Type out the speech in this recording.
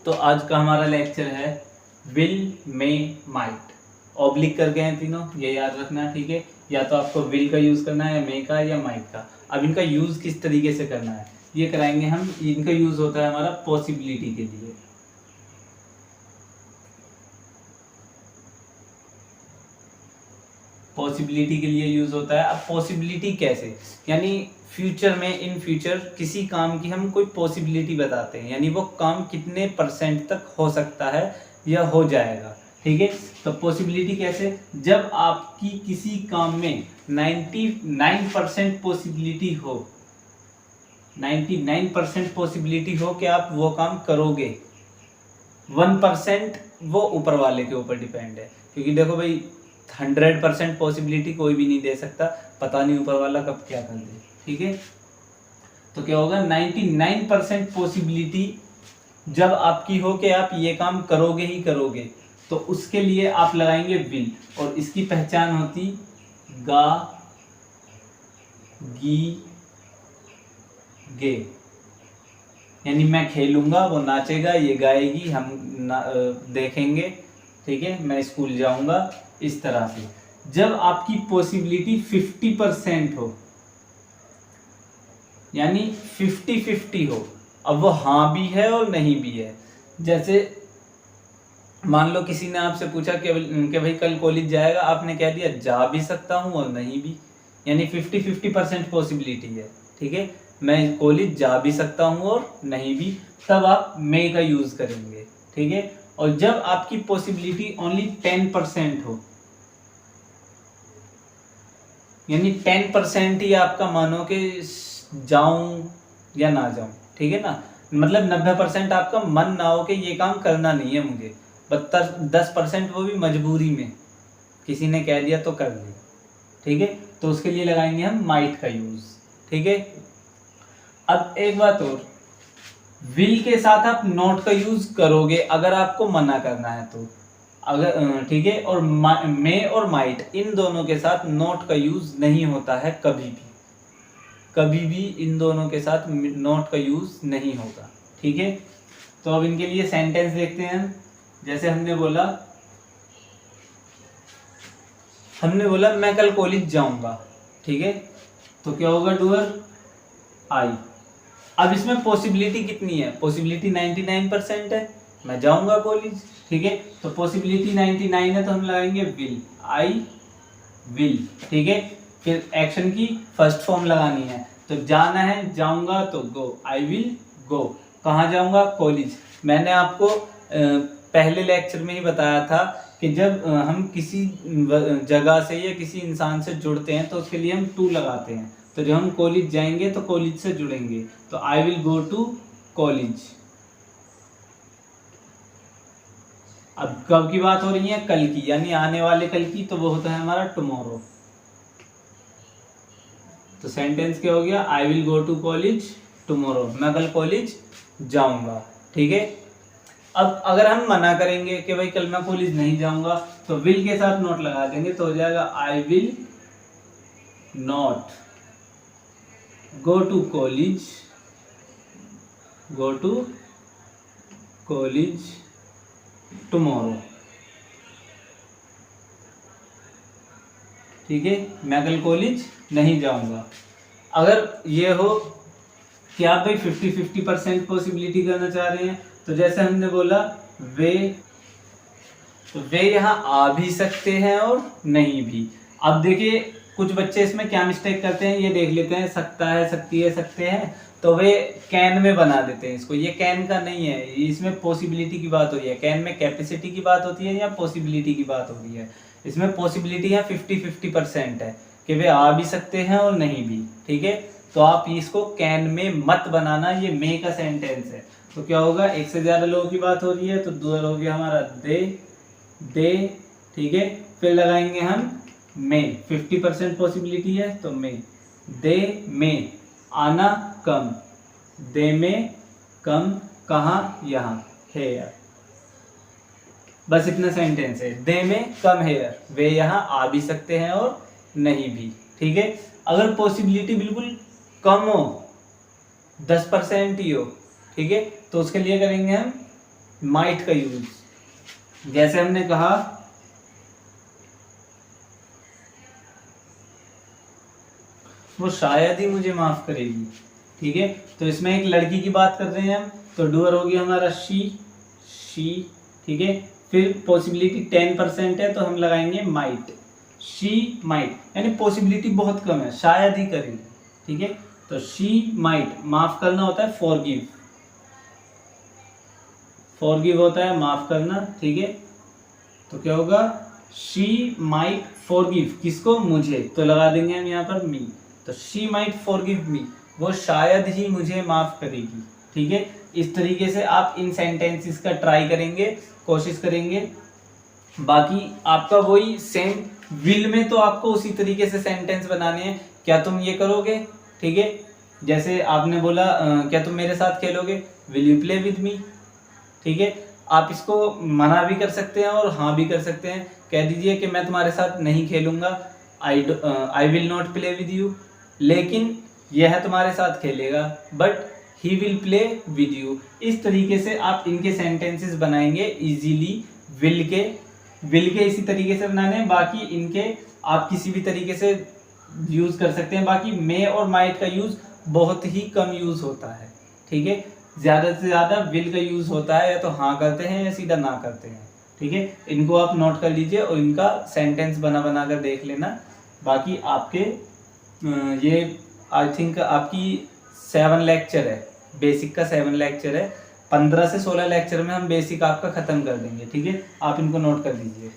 तो आज का हमारा लेक्चर है विल, मे, माइट। ऑब्लिक करके हैं तीनों, ये याद रखना, ठीक है। या तो आपको विल का यूज़ करना है, मे का या माइट का। अब इनका यूज़ किस तरीके से करना है ये कराएंगे हम। इनका यूज़ होता है हमारा पॉसिबिलिटी के लिए। पॉसिबिलिटी के लिए यूज़ होता है। अब पॉसिबिलिटी कैसे, यानी फ्यूचर में, इन फ्यूचर किसी काम की हम कोई पॉसिबिलिटी बताते हैं, यानी वो काम कितने % तक हो सकता है या हो जाएगा, ठीक है। तो पॉसिबिलिटी कैसे, जब आपकी किसी काम में 99% पॉसिबिलिटी हो, 99% पॉसिबिलिटी हो कि आप वो काम करोगे, 1% वो ऊपर वाले के ऊपर डिपेंड है। क्योंकि देखो भाई, 100% पॉसिबिलिटी कोई भी नहीं दे सकता, पता नहीं ऊपर वाला कब क्या कर दे, ठीक है। तो क्या होगा, 99% पॉसिबिलिटी जब आपकी हो कि आप ये काम करोगे ही करोगे, तो उसके लिए आप लगाएंगे विल। और इसकी पहचान होती गा, गी, गे, यानी मैं खेलूंगा, वो नाचेगा, ये गाएगी, हम देखेंगे, ठीक है, मैं स्कूल जाऊंगा, इस तरह से। जब आपकी पॉसिबिलिटी 50% हो, यानी 50-50 हो, अब वो हाँ भी है और नहीं भी है। जैसे मान लो किसी ने आपसे पूछा कि भाई कल कॉलेज जाएगा, आपने कह दिया जा भी सकता हूँ और नहीं भी, यानी 50-50% पॉसिबिलिटी है, ठीक है। मैं कॉलेज जा भी सकता हूँ और नहीं भी, तब आप मे का यूज करेंगे, ठीक है। और जब आपकी पॉसिबिलिटी ओनली 10% हो, यानी 10% ही आपका मानो कि जाऊं या ना जाऊं, ठीक है ना, मतलब 90% आपका मन ना हो कि ये काम करना नहीं है मुझे, 10% वो भी मजबूरी में, किसी ने कह दिया तो कर ले, ठीक है। तो उसके लिए लगाएंगे हम माइट का यूज, ठीक है। अब एक बात और, विल के साथ आप नॉट का यूज करोगे अगर आपको मना करना है तो, अगर ठीक है। और मे और माइट, इन दोनों के साथ नॉट का यूज नहीं होता है कभी भी, कभी भी इन दोनों के साथ नॉट का यूज नहीं होगा, ठीक है। तो अब इनके लिए सेंटेंस देखते हैं। जैसे हमने बोला मैं कल कॉलेज जाऊंगा, ठीक है। तो क्या होगा, डूअर आई। अब इसमें पॉसिबिलिटी कितनी है, पॉसिबिलिटी 99% है, मैं जाऊंगा कॉलेज, ठीक है। तो पॉसिबिलिटी 99 है, तो हम लगाएंगे विल, आई विल, ठीक है। फिर एक्शन की फर्स्ट फॉर्म लगानी है, तो जाना है, जाऊंगा, तो गो, आई विल गो। कहाँ जाऊंगा, कॉलेज। मैंने आपको पहले लेक्चर में ही बताया था कि जब हम किसी जगह से या किसी इंसान से जुड़ते हैं तो उसके लिए हम टू लगाते हैं। तो जब हम कॉलेज जाएंगे तो कॉलेज से जुड़ेंगे, तो I will go to college. अब कब की बात हो रही है, कल की, यानी आने वाले कल की, तो वो होता है हमारा टुमारो। तो सेंटेंस क्या हो गया, I will go to college tomorrow, मैं कल कॉलेज जाऊंगा, ठीक है। अब अगर हम मना करेंगे कि भाई कल मैं कॉलेज नहीं जाऊंगा, तो विल के साथ नॉट लगा देंगे, तो हो जाएगा I will not go to college, go to college tomorrow, ठीक है, मैं कल कॉलेज नहीं जाऊंगा। अगर ये हो कि आप भाई 50-50% पॉसिबिलिटी करना चाह रहे हैं, तो जैसे हमने बोला वे, तो वे यहाँ आ भी सकते हैं और नहीं भी। अब देखिए कुछ बच्चे इसमें क्या मिस्टेक करते हैं, ये देख लेते हैं सकता है, सकती है, सकते हैं, तो वे कैन में बना देते हैं इसको। ये कैन का नहीं है, इसमें पॉसिबिलिटी की बात हो रही है। कैन में कैपेसिटी की बात होती है या पॉसिबिलिटी की बात हो रही है। इसमें पॉसिबिलिटी है 50-50% है कि वे आ भी सकते हैं और नहीं भी, ठीक है। तो आप इसको कैन में मत बनाना, ये मे का सेंटेंस है। तो क्या होगा, एक से ज्यादा लोगों की बात हो रही है, तो डूअर हो गया हमारा दे, ठीक है। फिर लगाएंगे हम मे, 50% पॉसिबिलिटी है तो मे, दे में आना, कम, दे में कम, कहाँ, यहाँ, हेयर। बस इतना सेंटेंस है, दे में कम हेयर, वे यहाँ आ भी सकते हैं और नहीं भी, ठीक है। अगर पॉसिबिलिटी बिल्कुल कम हो, 10% ही हो, ठीक है, तो उसके लिए करेंगे हम माइट का यूज, जैसे हमने कहा वो शायद ही मुझे माफ करेगी, ठीक है। तो इसमें एक लड़की की बात कर रहे हैं हम, तो डूअर होगी हमारा शी, ठीक है। फिर पॉसिबिलिटी 10% है तो हम लगाएंगे माइट, शी माइट, यानी पॉसिबिलिटी बहुत कम है, शायद ही करेंगे, ठीक है। तो शी माइट, माफ करना होता है फॉरगिव, फॉरगिव होता है माफ करना, ठीक है। तो क्या होगा, शी माइट फॉरगिव, किसको, मुझे, तो लगा देंगे हम यहाँ पर मी, तो शी माइट फॉरगिव मी, वो शायद ही मुझे माफ करेगी, ठीक है। इस तरीके से आप इन सेंटेंसेस का ट्राई करेंगे, कोशिश करेंगे। बाकी आपका वही सेम विल में, तो आपको उसी तरीके से सेंटेंस बनाने हैं, क्या तुम ये करोगे, ठीक है। जैसे आपने बोला क्या तुम मेरे साथ खेलोगे, will you play with me, ठीक है। आप इसको मना भी कर सकते हैं और हाँ भी कर सकते हैं, कह दीजिए कि मैं तुम्हारे साथ नहीं खेलूंगा, आई will not play with you, लेकिन यह तुम्हारे साथ खेलेगा, but he will play with you. इस तरीके से आप इनके सेंटेंसेस बनाएंगे इजीली। विल के इसी तरीके से बनाने हैं, बाकी इनके आप किसी भी तरीके से यूज कर सकते हैं। बाकी मे और माइट का यूज बहुत ही कम यूज होता है, ठीक है। ज्यादा से ज्यादा विल का यूज होता है, या तो हाँ करते हैं या सीधा ना करते हैं, ठीक है। इनको आप नोट कर लीजिए और इनका सेंटेंस बना कर देख लेना। बाकी आपके ये आई थिंक आपकी 7 लेक्चर है, बेसिक का 7 लेक्चर है, 15 से 16 लेक्चर में हम बेसिक आपका खत्म कर देंगे, ठीक है। आप इनको नोट कर लीजिए।